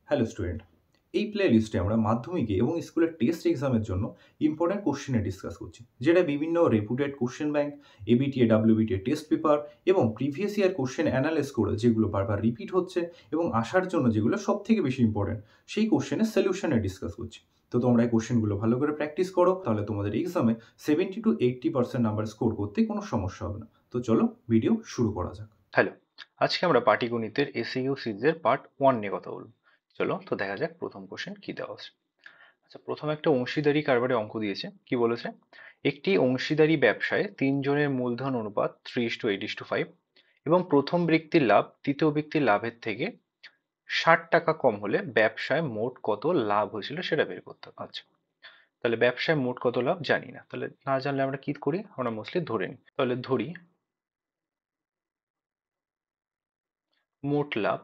Hello student, এই play লিস্টে আমরা মাধ্যমিকে এবং স্কুলের টেস্ট এক্সামের জন্য ইম্পর্ট্যান্ট কোশ্চেনে ডিসকাস করছি, যেটা বিভিন্ন রেপুটেড question bank, ABTA WBTA test paper এবং প্রিভিয়াস ইয়ার কোশ্চেন অ্যানালাইজ করে যেগুলো বারবার রিপিট হচ্ছে এবং আসার জন্য যেগুলো সব থেকে বেশি ইম্পর্ট্যান্ট সেই কোশ্চেনের সলিউশনে ডিসকাস করছি। তো তোমরা এই কোশ্চেনগুলো ভালো করে প্র্যাকটিস করো, তাহলে তোমাদের এক্সামে 70 to 80% নাম্বার স্কোর করতে কোনো সমস্যা হবে না। তো চলো ভিডিও শুরু করা যাক। হ্যালো, আজকে আমরা পাটিগণিতের এসইউ সিরিজের পার্ট 1 নিয়ে কথা বলবো। চলো তো দেখা যাক প্রথম কোশ্চেন কি দেওয়া আছে। আচ্ছা, প্রথম একটা অংশীদারি কারবারে অঙ্ক দিয়েছে। কি বলেছে? একটি অংশীদারি ব্যবসায় তিনজনের মূলধন অনুপাত 3:8:5 এবং প্রথম ব্যক্তির লাভ তৃতীয় ব্যক্তির লাভের থেকে 60 টাকা কম হলে ব্যবসায় মোট কত লাভ হয়েছিল সেটা বের করতে হবে। আচ্ছা, তাহলে ব্যবসায় মোট কত লাভ জানি না, তাহলে না জানলে আমরা কি করি, আমরা মোস্টলি ধরে নিই। তাহলে ধরি মোট লাভ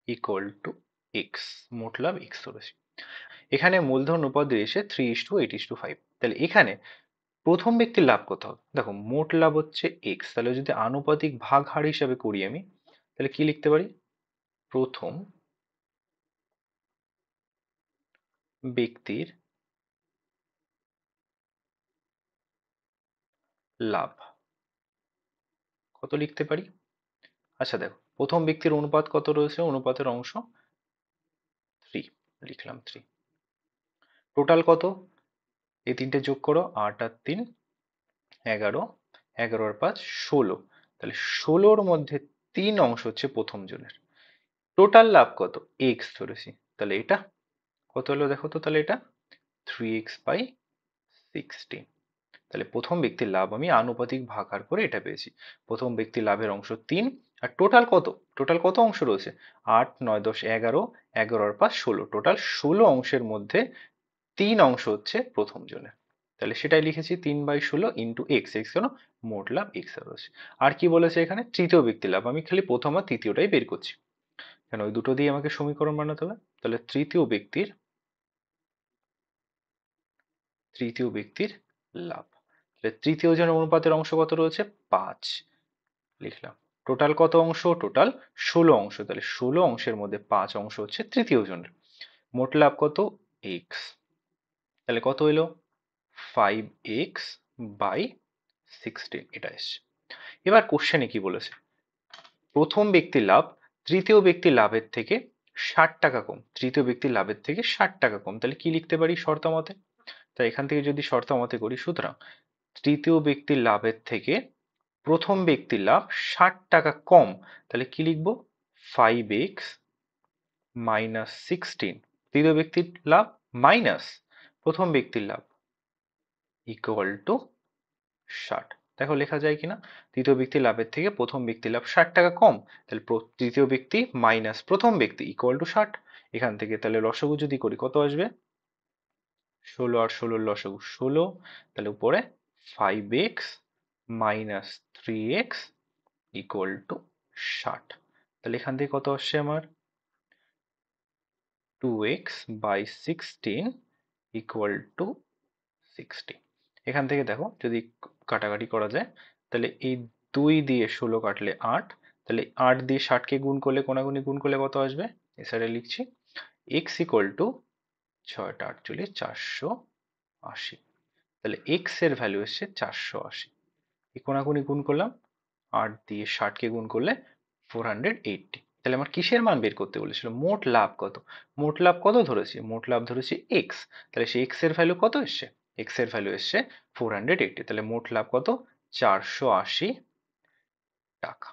ইকুয়াল টু এক্স, মোট লাভ এক্স ধরেছি। এখানে মূলধন অনুপাত দিয়েছে 3:8:5, তাহলে এখানে প্রথম ব্যক্তির লাভ কত হবে? দেখো মোট লাভ হচ্ছে এক্স, তাহলে যদি আনুপাতিক ভাগ হার হিসাবে করি আমি, তাহলে কি লিখতে পারি? প্রথম ব্যক্তির লাভ কত লিখতে পারি? আচ্ছা দেখো, প্রথম ব্যক্তির অনুপাত কত রয়েছে, অনুপাতের অংশ 3, লিখলাম 3। টোটাল কত? এই তিনটে যোগ করো, 8 আর 3 11, 11 আর 5 16, তাহলে 16-র মধ্যে 3 অংশ হচ্ছে প্রথম জনের। টোটাল লাভ কত? এক্স ধরেছি, তাহলে এটা কত হলো দেখো তো, তাহলে এটা 3x/16। তাহলে প্রথম ব্যক্তির লাভ আমি আনুপাতিক ভাগাকার করে এটা পেয়েছি। প্রথম ব্যক্তির লাভের অংশ 3, আর টোটাল কত? টোটাল কত অংশ রয়েছে? 8 9 10 11, 11 আর 5 16, টোটাল 16 অংশের মধ্যে 3 অংশ হচ্ছে প্রথম জনের। তাহলে সেটাই লিখেছি 3/16 ইন্টু এক্স, এক্স কেন মোট লাভ এক্স রয়েছে। আর কি বলেছে এখানে? তৃতীয় ব্যক্তির লাভ, আমি খালি প্রথম আর তৃতীয়টাই বের করছি, কেন ওই দুটো দিয়ে আমাকে সমীকরণ বানাতে হবে। তাহলে তৃতীয় ব্যক্তির লাভ, তাহলে তৃতীয় জনের অনুপাতের অংশ কত রয়েছে? 5, লিখলাম। টোটাল কত অংশ? টোটাল 16 অংশ, তাহলে 16 অংশের মধ্যে 5 অংশ হচ্ছে তৃতীয় জনের। মোট লাভ কত? এক্স, তাহলে কত হলো? 5x/16 এটা এসছে। এবার কোশ্চেনে কি বলেছে? প্রথম ব্যক্তির লাভ তৃতীয় ব্যক্তির লাভের থেকে 60 টাকা কম, তৃতীয় ব্যক্তির লাভের থেকে 60 টাকা কম, তাহলে কি লিখতে পারি শর্ত মতে? তাই এখান থেকে যদি শর্ত মতে করি, সুতরাং তৃতীয় ব্যক্তির লাভের থেকে প্রথম ব্যক্তির লাভ 60 টাকা কম, তাহলে কি লিখবো? 5x-16, তৃতীয় ব্যক্তির লাভ মাইনাস প্রথম ব্যক্তির লাভ ইকুয়াল টু 60। দেখো লেখা যায় কিনা? তৃতীয় ব্যক্তির লাভের থেকে প্রথম ব্যক্তির লাভ 60 টাকা কম, তাহলে তৃতীয় ব্যক্তি মাইনাস প্রথম ব্যক্তি ইকুয়াল টু 60। এখান থেকে তাহলে লসাগু যদি করি কত আসবে? 16 আর 16 লসাগু 16, তাহলে উপরে 5x-3x ইকুয়াল টু 60। তাহলে এখান থেকে কত আসছে আমার? 2x/16 equal to 60। এখান থেকে দেখো যদি কাটাকাটি করা যায়, তাহলে এই 2 দিয়ে 16 কাটলে 8, তাহলে 8 দিয়ে 60-কে গুণ করলে, কোনাগুনি গুণ করলে কত আসবে? এই সাইডে লিখছি x ইকুয়াল টু 6 × 8 = 480, তাহলে x এর ভ্যালু এসছে 480। এই কোনাকুনি গুণ করলাম, 8 দিয়ে 60-কে গুণ করলে 480। তাহলে আমার কিসের মান বের করতে বলেছিল? মোট লাভ কত? মোট লাভ কত ধরেছি? মোট লাভ ধরেছি x, তাহলে সেই x এর ভ্যালু কত এসছে? x এর ভ্যালু এসছে 480, তাহলে মোট লাভ কত? 480 টাকা।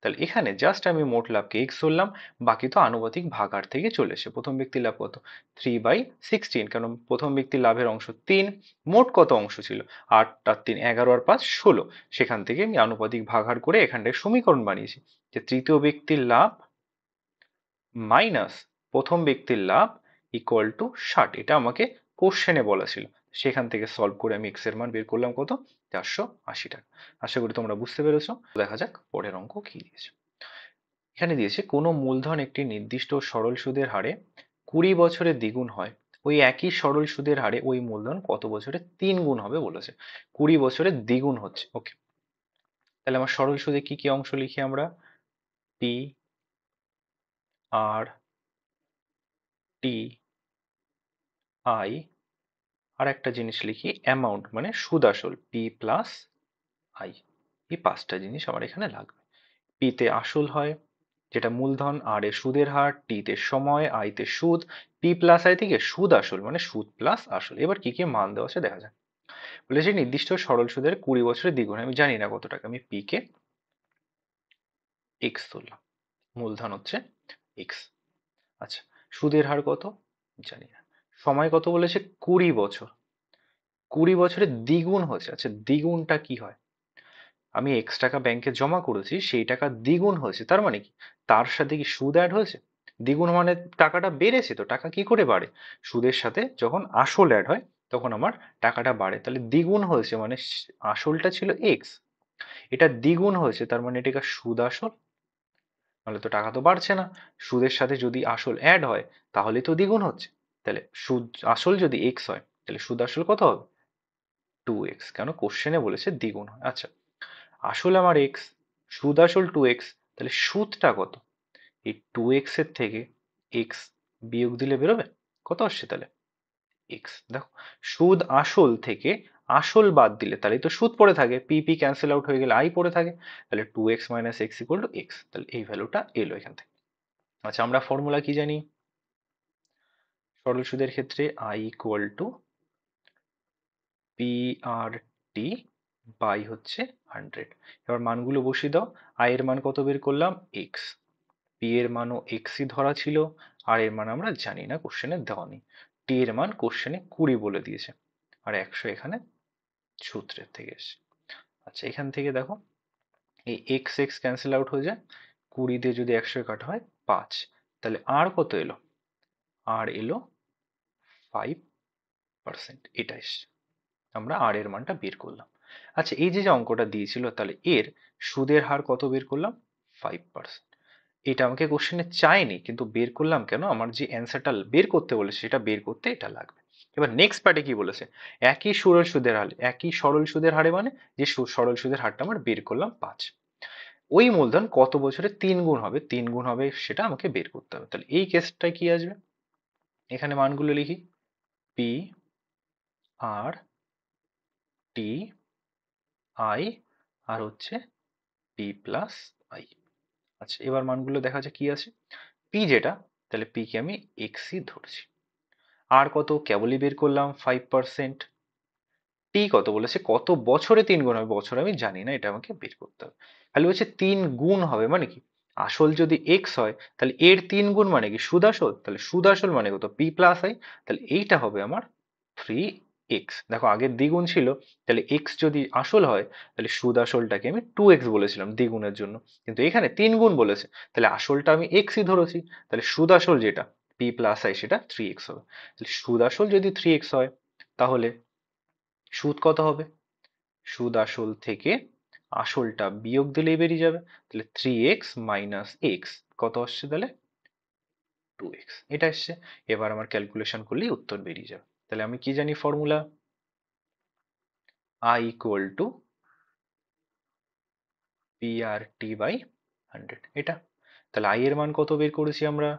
তাহলে এখানে জাস্ট আমি মোট লাভকে x ধরলাম, বাকি তো আনুপাতিক ভাগার থেকে চলে এসে। প্রথম ব্যক্তির লাভ কত? 3/16, কারণ প্রথম ব্যক্তির লাভের অংশ 3, মোট কত অংশ ছিল? 8 আর 3 11 আর 5 16, সেখান থেকে আমি আনুপাতিক ভাগার করে এখানটায় সমীকরণ বানিয়েছি যে তৃতীয় ব্যক্তির লাভ মাইনাস প্রথম ব্যক্তির লাভ ইকুয়াল টু 60। এটা আমাকে কোশ্চেনে বলা ছিল, সেখান থেকে সলভ করে আমি এক্স এর মান বের করলাম কত? 480 টাকা। আশা করি তোমরা বুঝতে পেরেছো। দেখা যাক পরের অঙ্ক কি দিয়েছে। এখানে দিয়েছে কোনো মূলধন একটি নির্দিষ্ট সরল সুদের হারে 20 বছরে দ্বিগুণ হয়, ওই একই সরল সুদের হারে ওই মূলধন কত বছরে 3 গুণ হবে বলেছে। 20 বছরে দ্বিগুণ হচ্ছে, ওকে। তাহলে আমার সরল সুদে কি কি অংশ লিখি আমরা? পি আর টি আই, আর একটা জিনিস লিখি অ্যামাউন্ট, মানে সুদ আসল, পি প্লাস আই। এই 5টা জিনিস আমার এখানে লাগবে। পি তে আসল হয় যেটা মূলধন, আর এর সুদের হার, টি তে সময়, আই তে সুদ, পি প্লাস আই থেকে সুদ আসল মানে সুদ প্লাস আসল। এবার কি কি মান দেওয়া আছে দেখা যাক। বলেছে নির্দিষ্ট সরল সুদের 20 বছরের দ্বিগুণ। আমি জানি না কত টাকা, আমি পি কে এক্স ধরলাম, মূলধন হচ্ছে এক্স। আচ্ছা, সুদের হার কত জানি না, সময় কত বলেছে 20 বছর, 20 বছরের দ্বিগুণ হচ্ছে। আচ্ছা, দ্বিগুণটা কি হয়? আমি এক্স টাকা ব্যাংকে জমা করেছি, সেই টাকা দ্বিগুণ হয়েছে, তার মানে কি তার সাথে কি সুদ অ্যাড হয়েছে? দ্বিগুণ মানে টাকাটা বেড়েছে, তো টাকা কি করে বাড়ে? সুদের সাথে যখন আসল অ্যাড হয় তখন আমার টাকাটা বাড়ে। তাহলে দ্বিগুণ হয়েছে মানে আসলটা ছিল এক্স, এটা দ্বিগুণ হয়েছে, তার মানে এটা সুদ আসল, নাহলে তো টাকা তো বাড়ছে না। সুদের সাথে যদি আসল অ্যাড হয় তাহলে তো দ্বিগুণ হচ্ছে। তাহলে সুদ আসল যদি এক্স হয় তাহলে সুদ আসল কত হবে? 2x। কেন? কোশ্চেনে বলেছে দ্বিগুণ হয়। আচ্ছা, আসল আমার এক্স, সুদ আসল 2x, তাহলে সুদটা কত? এই 2x এর থেকে এক্স বিয়োগ দিলে বেরোবে কত আসছে তাহলে? এক্স। দেখো, সুদ আসল থেকে আসল বাদ দিলে তাহলে তো সুদ পড়ে থাকে, পি পি ক্যান্সেল আউট হয়ে গেলে আই পড়ে থাকে, তাহলে 2x minus x equal to x. তাহলে এই ভ্যালুটা এলো এখান থেকে। আচ্ছা, আমরা ফর্মুলা কি জানি সরল সুদের ক্ষেত্রে? I equal to P R T by হচ্ছে 100। এবার মানগুলো বসিয়ে দাও। আই এর মান কত বের করলাম? এক্স। পি এর মানও এক্সই ধরা ছিল, আর এর মান আমরা জানি না, কোশ্চেনে দেওয়া নেই। টি এর মান কোশ্চেনে 20 বলে দিয়েছে, আর 100 এখানে সূত্রের থেকে এসছে। আচ্ছা, এখান থেকে দেখো এই এক্স এক্স ক্যান্সেল আউট হয়ে যায়, 20 দিয়ে যদি 100 কাটা হয় 5, তাহলে আর কত এলো? আর এলো 5%, এটা এসছে। আমরা আর এর মানটা বের করলাম। আচ্ছা, এই যে যে অঙ্কটা দিয়েছিল তাহলে এর সুদের হার কত বের করলাম? 5%। এটা আমাকে কোশ্চেনে চায়নি, কিন্তু বের করলাম কেন? আমার যে অ্যান্সারটা বের করতে বলেছে সেটা বের করতে এটা লাগবে। এবার নেক্সট পার্টে কি বলেছে? একই সরল সুদের হারে মানে যে সরল সুদের হারটা আমার বের করলাম 5, ওই মূলধন কত বছরে 3 গুণ হবে, 3 গুণ হবে সেটা আমাকে বের করতে হবে। তাহলে এই কেসটায় কি আসবে? এখানে মানগুলো লিখি, পি আর টি আই, আর হচ্ছে পি প্লাস আই। আচ্ছা, এবার মানগুলো দেখা যাক কি আছে। পি যেটা, তাহলে পি কে আমি এক্সই ধরছি। আর কত? কেবলই বের করলাম 5%। টি কত বলেছে? কত বছরে 3 গুণ হবে? বছর আমি জানি না, এটা আমাকে বের করতে হবে। খালি বলছে 3 গুণ হবে, মানে কি আসল যদি এক্স হয় তাহলে এর 3 গুণ মানে কি সুদ আসল, তাহলে সুদ আসল মানে কত? P plus I. তাহলে এইটা হবে আমার 3x। দেখো, আগের দ্বিগুণ ছিল, তাহলে x যদি আসল হয় তাহলে সুদ আসলটাকে আমি 2x বলেছিলাম দ্বিগুণের জন্য, কিন্তু এখানে 3 গুণ বলেছে, তাহলে আসলটা আমি xই ধরেছি, তাহলে সুদ আসল যেটা p প্লাস আই সেটা 3x হবে। তাহলে সুদ আসল যদি 3x হয় তাহলে সুদ কত হবে? সুদ আসল থেকে আসলটা বিয়োগ দিলেই বেরিয়ে যাবে, তাহলে 3x মাইনাস এক্স কত আসছে তাহলে? 2x, এটা এসছে। এবার আমার ক্যালকুলেশন করলেই উত্তর বেরিয়ে যাবে। তাহলে আমি কি জানি formula? I equal to P R T by 100, এটা। তাহলে i এর মান কত বের করেছি আমরা?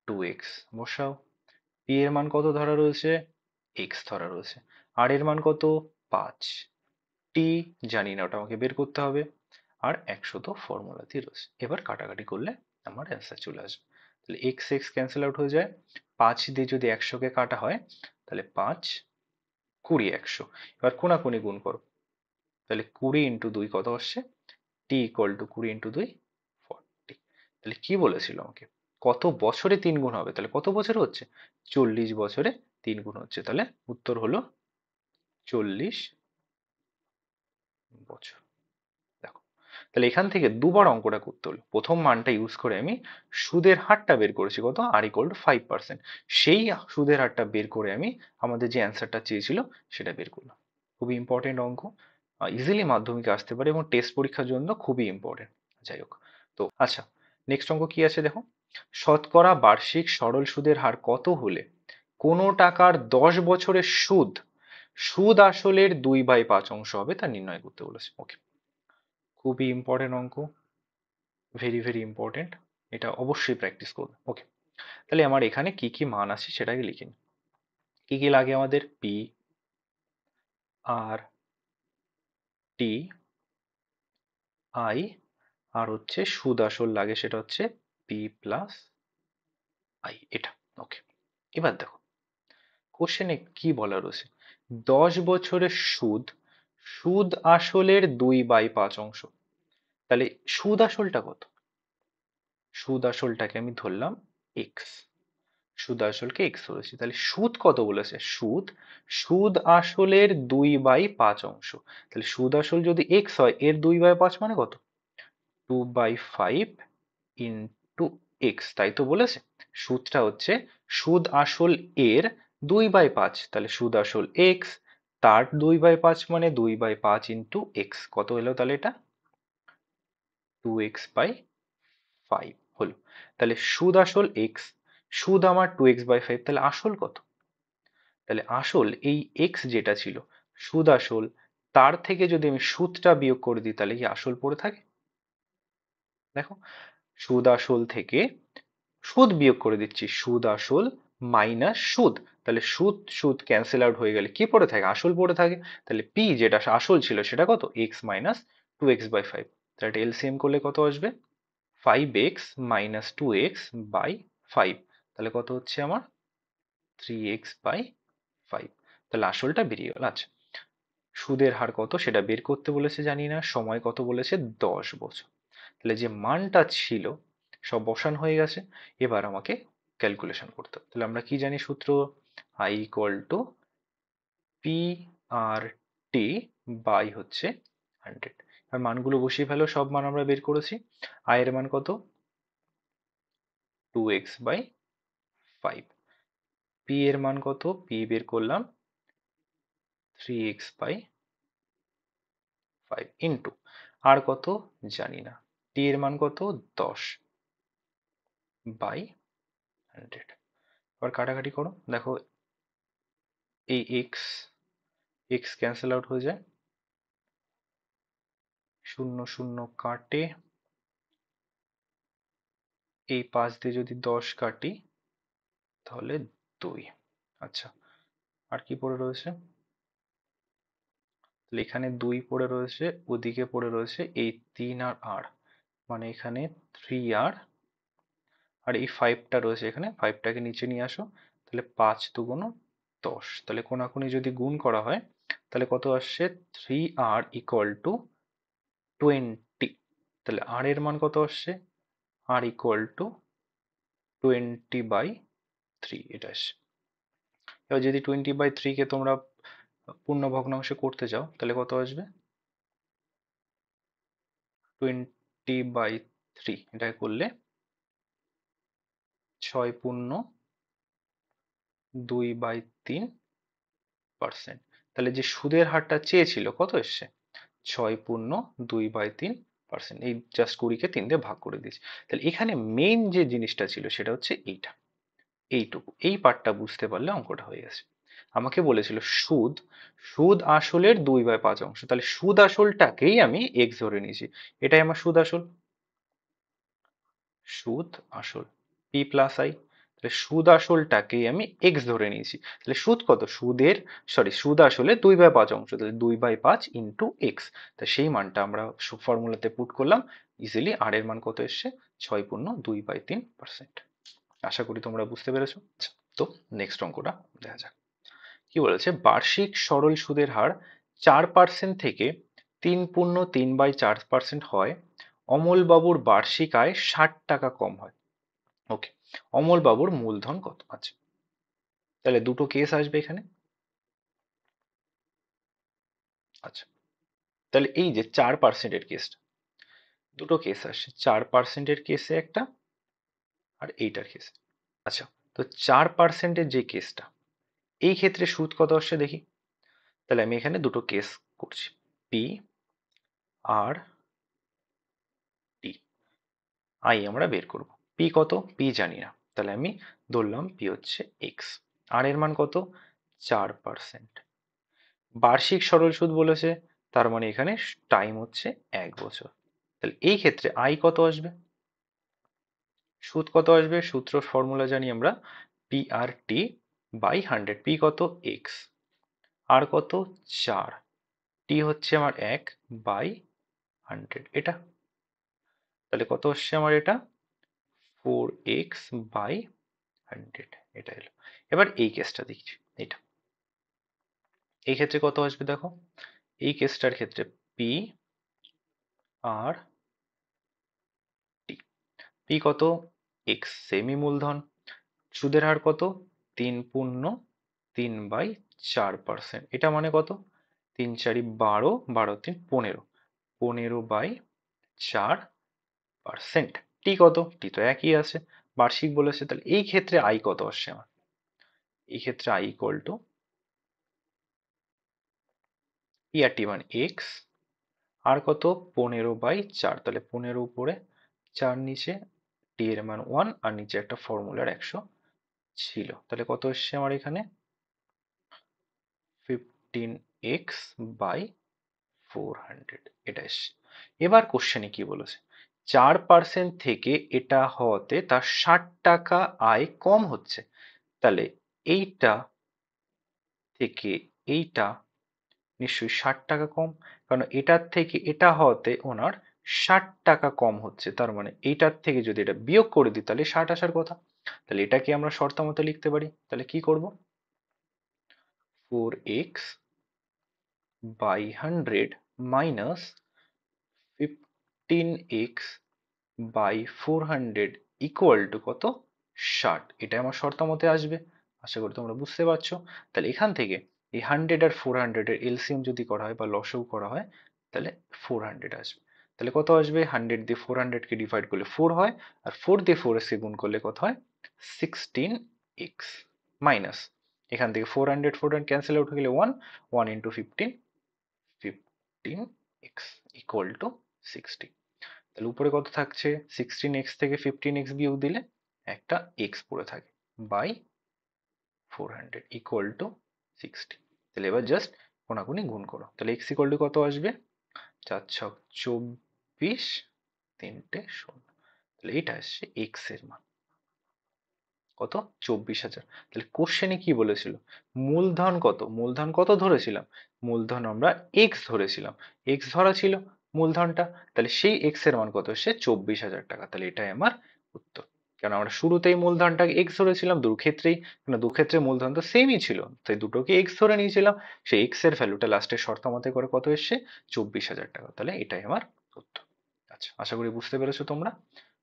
2x। বসাও। p এর মান কত ধরা রয়েছে? x ধরা রয়েছে। r এর মান কত? 5। t জানি না, ওটা আমাকে বের করতে হবে। আর 100 তো ফর্মুলাতেই রয়েছে। এবার কাটাকাটি করলে আমার অ্যান্সার চলে আসবে। তাহলে x x ক্যান্সেল আউট হয়ে যায়, 5 দিয়ে যদি 100 কে কাটা হয় তাহলে 5, 20, 100। এবার কোনাকুনি গুণ করো, তাহলে 20 ইন্টু 2 কত আসছে? T equal to 20 into 2, 40। তাহলে কি বলেছিল আমাকে? কত বছরে 3 গুণ হবে? তাহলে কত বছরে হচ্ছে? 40 বছরে 3 গুণ হচ্ছে। তাহলে উত্তর হলো 40 বছর। দেখো, তাহলে এখান থেকে দুবার অঙ্কটা করতে হলো। প্রথম মানটা ইউজ করে আমি সুদের হারটা বের করেছি, কত? আর ইকুয়াল টু 5%। সেই সুদের হারটা বের করে আমি আমাদের যে অ্যান্সারটা চেয়েছিল সেটা বের করলাম। খুবই ইম্পর্টেন্ট অঙ্ক, ইজিলি মাধ্যমিকে আসতে পারে এবং টেস্ট পরীক্ষার জন্য খুবই ইম্পর্টেন্ট। যাই হোক, তো আচ্ছা, নেক্সট অঙ্ক কি আছে দেখো। শতকরা বার্ষিক সরল সুদের হার কত হলে কোনো টাকার 10 বছরের সুদ সুদ আসলের 2/5 অংশ হবে তা নির্ণয় করতে বলেছে। ওকে, খুবই ইম্পর্টেন্ট অঙ্ক, ভেরি ভেরি ইম্পর্টেন্ট, এটা অবশ্যই প্র্যাকটিস করবে। ওকে, তাহলে আমার এখানে কি কি মান আছে সেটাকে লিখে নিই। কি কি লাগে আমাদের? পি, আর, টি, আই, আর হচ্ছে সুদ আসল লাগে, সেটা হচ্ছে পি প্লাস আই, এটা। ওকে, এবার দেখো কোশ্চেনে কি বলা রয়েছে, 10 বছরের সুদ, সুদ আসলের 2/5 অংশ। তাহলে সুদ আসলটা কত? সুদ আসলটাকে আমি ধরলাম এক্স, সুদ আসলকে এক্স ধরেছি, তাহলে সুদ কত বলেছে? সুদ, সুদ আসলের 2/5 অংশ। তাহলে সুদ আসল যদি এক্স হয়, এর 2/5 মানে কত? 2/5 ইন্টু এক্স, তাই তো বলেছে। সুদটা হচ্ছে সুদ আসল এর 2/5, তাহলে সুদ আসল এক্স, তার 2/5 মানে 2/5 ইন্টু এক্স, কত হলো তাহলে এটা? 2x/5 হলো। তাহলে সুদ আসল এক্স, সুদ আমার 2x/5, তাহলে আসল কত? তাহলে আসল এই এক্স যেটা ছিল সুদ আসল, তার থেকে যদি আমি সুদটা বিয়োগ করে দিই, তাহলে কি আসল পড়ে থাকে? দেখো, সুদ আসল থেকে সুদ বিয়োগ করে দিচ্ছি, সুদ আসল মাইনাস সুদ, তাহলে সুদ সুদ ক্যান্সেল আউট হয়ে গেলে কি পড়ে থাকে? আসল পড়ে থাকে। তাহলে পি যেটা আসল ছিল সেটা কত? এক্স মাইনাস 2x/5, তাহলে এটা এলসিএম করলে কত আসবে? 5x মাইনাস 2x/5, তাহলে কত হচ্ছে আমার? 3x/5, তাহলে আসলটা বেরিয়ে গেল। আচ্ছা, সুদের হার কত সেটা বের করতে বলেছে জানি না, সময় কত বলেছে? 10 বছর। তাহলে যে মানটা ছিল সব বসান হয়ে গেছে, এবার আমাকে ক্যালকুলেশন করতে হবে। তাহলে আমরা কি জানি সূত্র? I equal to P R T by হচ্ছে 100। আর মানগুলো বসিয়ে ফেলো, সব মান আমরা বের করেছি। আই এর মান কত? 2x/5। পি এর মান কত? পি বের করলাম 3x/5 ইন্টু আর কত জানি না, টি এর মান কত? 10/100। আবার কাটাকাটি করো, দেখো এই এক্স এক্স ক্যান্সেল আউট হয়ে যায়, 0 0 কাটে, এই 5 দিয়ে যদি 10 কাটি তাহলে 2। আচ্ছা, আর কি পড়ে রয়েছে? তাহলে এখানে 2 পড়ে রয়েছে, ওদিকে পড়ে রয়েছে এই 3 আর আর, মানে এখানে 3r, আর এই 5টা রয়েছে এখানে, 5টাকে নিচে নিয়ে আসো, তাহলে 5 দুগুণ 10, তাহলে কোনাকুনি যদি গুণ করা হয় তাহলে কত আসছে? 3r ইকুয়াল টু 20, তাহলে আর এর মান কত আসছে? আর ইকুয়াল টু 20/3, এটা আসছে। এবার যদি 20/3 কে তোমরা পূর্ণ ভগ্নাংশে করতে চাও তাহলে কত আসবে? 20/3 এটা করলে 6 পূর্ণ 2/3%। তাহলে যে সুদের হারটা চেয়েছিল কত এসছে? 6 পূর্ণ 2/3%। এই জাস্ট 20কে 3 দিয়ে ভাগ করে দিয়েছি। তাহলে এখানে মেইন যে জিনিসটা ছিল সেটা হচ্ছে এইটা, এইটুকু, এই পার্টটা বুঝতে পারলে অঙ্কটা হয়ে গেছে। আমাকে বলেছিল সুদ, সুদ আসলের 2/5 অংশ, তাহলে সুদ আসলটাকেই আমি এক্স ধরে নিয়েছি, এটাই আমার সুদ আসল, সুদ আসল পি প্লাস আই, তাহলে সুদ আসলটাকেই আমি এক্স ধরে নিয়েছি। তাহলে সুদ কত? সুদের সুদ আসলে 2/5 অংশ, তাহলে 2/5 ইন্টু এক্স, তা সেই মানটা আমরা ফর্মুলাতে পুট করলাম ইজিলি। আর এর মান কত এসছে? 6 পূর্ণ 2/3%। আশা করি তোমরা বুঝতে পেরেছো। আচ্ছা, তো নেক্সট অঙ্কটা দেখা যাক। কি বলেছে? বার্ষিক সরল সুদের হার 4% থেকে 3.3/4% হয়, অমল বাবুর বার্ষিক আয় 60 টাকা কম হয়। ওকে, অমল বাবুর মূলধন কত? আচ্ছা, তাহলে দুটো কেস আসবে এখানে। আচ্ছা, তাহলে এই যে 4%-এর কেসটা, দুটো কেস আসছে, 4%-এর কেসে একটা আর এইটার কেসে। আচ্ছা, তো 4%-এর যে কেসটা, এই ক্ষেত্রে সুদ কত আসছে দেখি। তাহলে আমি এখানে দুটো কেস করছি, পি আর টি, আই আমরা বের করব। পি কত? পি জানি না, তাহলে আমি ধরলাম পি হচ্ছে এক্স, আর এর মান কত? 4%। বার্ষিক সরল সুদ বলেছে, তার মানে এখানে টাইম হচ্ছে 1 বছর। তাহলে এই ক্ষেত্রে আই কত আসবে? সুদ কত আসবে? সূত্র ফর্মুলা জানি আমরা, P R T by 100। P কত? এক্স। আর কত? 4। টি হচ্ছে আমার 1 বাই 100, এটা। তাহলে কত আসছে আমার এটা? 4x বাই 100, এটা এলো। এবার এই কেসটা দেখছি, এটা। এই ক্ষেত্রে কত আসবে দেখো, এই কেসটার ক্ষেত্রে পি আর টি। পি কত? এক্স, সেমি মূলধন। সুদের হার কত? 3/3/4%। এটা মানে কত? 3×4 = 12, 12×3 = 15, 15/4%। টি কত? টি তো একই আছে, বার্ষিক বলেছে। তাহলে এই ক্ষেত্রে আই কত আসছে আমার? এই ক্ষেত্রে I equal to P R টি মানে এক্স, আর কত? 15/4। তাহলে 15 উপরে 4 নিচে, টি এর মান 1, আর নিচে একটা ফর্মুলার 100 ছিল। তাহলে কত এসছে আমার এখানে? 15x বাই 400, এটা এসছে। এবার কোশ্চেনে কি বলেছে? 4% থেকে এটা হওয়াতে তার 60 টাকা আয় কম হচ্ছে। তাহলে এইটা থেকে এইটা নিশ্চয়ই 60 টাকা কম, কারণ এটার থেকে এটা হওয়াতে ওনার 60 টাকা কম হচ্ছে। তার মানে এইটার থেকে যদি এটা বিয়োগ করে দিই তাহলে 60 আসার কথা। তাহলে এটাকে আমরা শর্ত মতো লিখতে পারি। তাহলে কি করব? 4x by 100 minus 15x by 400 equal to কত? 60। এটা আমার শর্ত মতে আসবে, আশা করি তোমরা বুঝতে পারছো। তাহলে এখান থেকে এই 100 আর 400 এর এলসিএম যদি করা হয় বা লসাগু করা হয়, তাহলে 400 আসবে। তাহলে কত আসবে? 100 দিয়ে 400 কে ডিভাইড করলে 4 হয়, আর 4 দিয়ে 4x কে গুণ করলে কত হয়? 16x মাইনাস, এখান থেকে 400 ক্যান্সেল আউট হয়ে গেলে 1, 1 ইন্টু 15, 15x ইকুয়াল টু 60। তাহলে উপরে কত থাকছে? 16x থেকে 15x বিয়োগ দিলে একটা x পড়ে থাকে, বাই 400 ইকুয়াল টু 60। তাহলে এবার জাস্ট কোনাকুনি গুণ করো। তাহলে x ইকুয়াল টু কত আসবে? 4 ছক 24, 3টে 0। তাহলে এটা আসছে x এর মান কত? 24,000। তাহলে কোশ্চেনে কি বলেছিল? মূলধন কত? মূলধন কত ধরেছিলাম? মূলধন আমরা x ধরেছিলাম, x ধরা ছিল মূলধনটা। তাহলে সেই x এর মান কত এসছে? 24,000 টাকা। তাহলে এটাই আমার উত্তর। কারণ আমরা শুরুতেই মূলধনটাকে x ধরেছিলাম ক্ষেত্রেই, কারণ ক্ষেত্রে মূলধন তো সেমই ছিল, তাই দুটোকে x ধরে নিয়েছিলাম। সেই x এর ভ্যালুটা লাস্টে শর্তামতে করে কত এসছে? 24,000 টাকা। তাহলে এটাই আমার উত্তর। আচ্ছা, আশা করি বুঝতে পেরেছো তোমরা।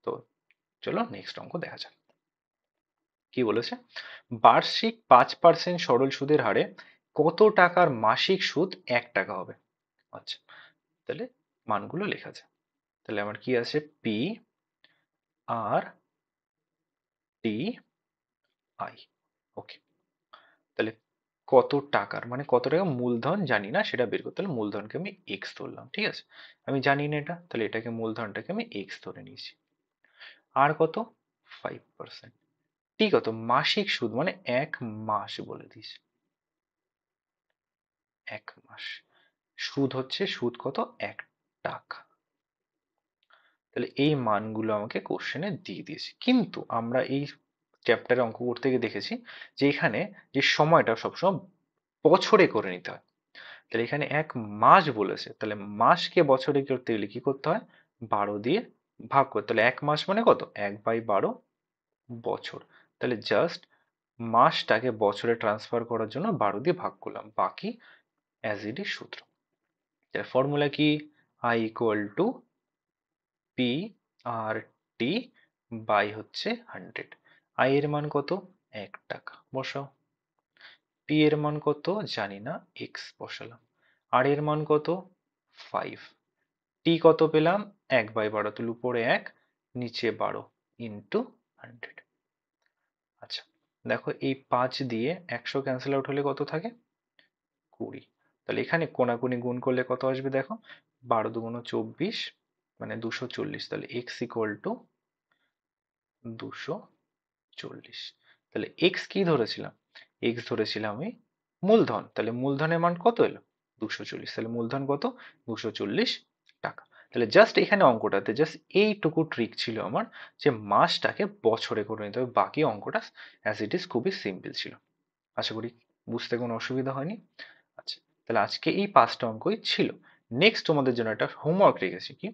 তো চলো নেক্সট অঙ্ক দেখা যাক। কি বলেছে? বার্ষিক 5% সরল সুদের হারে কত টাকার মাসিক সুদ 1 টাকা হবে? আচ্ছা, তাহলে মানগুলো লেখা যায়। তাহলে আমার কি আছে? P R T I. ওকে, তাহলে কত টাকার মানে কত টাকা মূলধন জানি না, সেটা বের করতে হলে মূলধনকে আমি এক্স ধরলাম, ঠিক আছে? আমি জানি না এটা, তাহলে এটাকে মূলধনটাকে আমি এক্স ধরে নিয়েছি। আর কত? 5%। টি কত? মাসিক সুদ মানে 1 মাস বলে দিস, 1 মাস। সুদ হচ্ছে, সুদ কত? 1 টাকা। তাহলে এই মানগুলো আমাকে কোশ্চেনে দিয়ে দিয়েছে, কিন্তু আমরা এই চ্যাপ্টারে অঙ্ক করতে গিয়ে দেখেছি যে এখানে যে সময়টা সবসময় বছরে করে নিতে হয়। তাহলে এখানে 1 মাস বলেছে, তাহলে মাসকে বছরে করতে গেলে কি করতে হয়? 12 দিয়ে ভাগ করতে। তাহলে 1 মাস মানে কত? 1/12 বছর। তাহলে জাস্ট মাসটাকে বছরে ট্রান্সফার করার জন্য 12 দিয়ে ভাগ করলাম, বাকি অ্যাজ ইট ইজ সূত্র। তাহলে ফর্মুলা কি? I equal to P R T by হচ্ছে 100। আই এর মান কত? 1 টাকা, বসাও। পি এর মান কত জানি না, এক্স বসালাম। আর এর মান কত? 5। টি কত পেলাম? 1/12, তাহলে উপরে 1 নিচে 12 ইন্টু 100। আচ্ছা, দেখো এই 5 দিয়ে 100 ক্যান্সেল আউট হলে কত থাকে? 20। তাহলে এখানে কোনাকুনি গুণ করলে কত আসবে দেখো? 12 দুগুণ 24 মানে 240। তাহলে x ইকুয়াল টু 240। তাহলে x কি ধরেছিলাম? x ধরেছিলাম আমি মূলধন। তাহলে মূলধনের মান কত এলো? 240, তাহলে মূলধন কত? 240 টাকা। তাহলে জাস্ট এখানে অঙ্কটাতে জাস্ট এইটুকু ট্রিক ছিল আমার, যে মাসটাকে বছরে করে নিতে হবে, বাকি অঙ্কটা অ্যাজ ইট ইজ খুবই সিম্পল ছিল। আশা করি বুঝতে কোনো অসুবিধা হয়নি। আচ্ছা, তাহলে আজকে এই 5টা অঙ্কই ছিল। নেক্সট তোমাদের জন্য একটা হোমওয়ার্ক রেখেছি, কি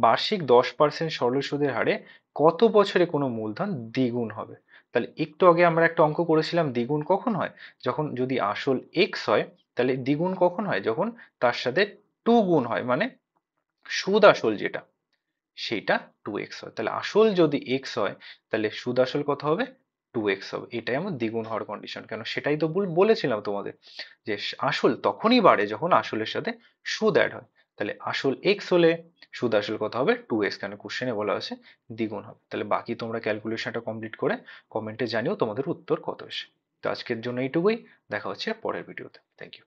বার্ষিক 10% সরল সুদের হারে কত বছরে কোনো মূলধন দ্বিগুণ হবে। তাহলে একটু আগে আমরা একটা অঙ্ক করেছিলাম, দ্বিগুণ কখন হয়? যখন যদি আসল এক্স হয়, তাহলে দ্বিগুণ কখন হয়? যখন তার সাথে 2 গুণ হয়, মানে সুদ আসল যেটা সেটা 2x হয়। তাহলে আসল যদি x হয়, তাহলে সুদ আসল কত হবে? 2x হবে। এটাই আমার দ্বিগুণ হওয়ার কন্ডিশন। কেন, সেটাই তো বলেছিলাম তোমাদের, যে আসল তখনই বাড়ে যখন আসলের সাথে সুদ অ্যাড হয়। তাহলে আসল x হলে সুদ আসল কত হবে? 2x, কেন কোশ্চেনে বলা আছে দ্বিগুণ হবে। তাহলে বাকি তোমরা ক্যালকুলেশনটা কমপ্লিট করে কমেন্টে জানিও তোমাদের উত্তর কত এসে। তো আজকের জন্য এইটুকুই, দেখা হচ্ছে পরের ভিডিওতে। Thank you.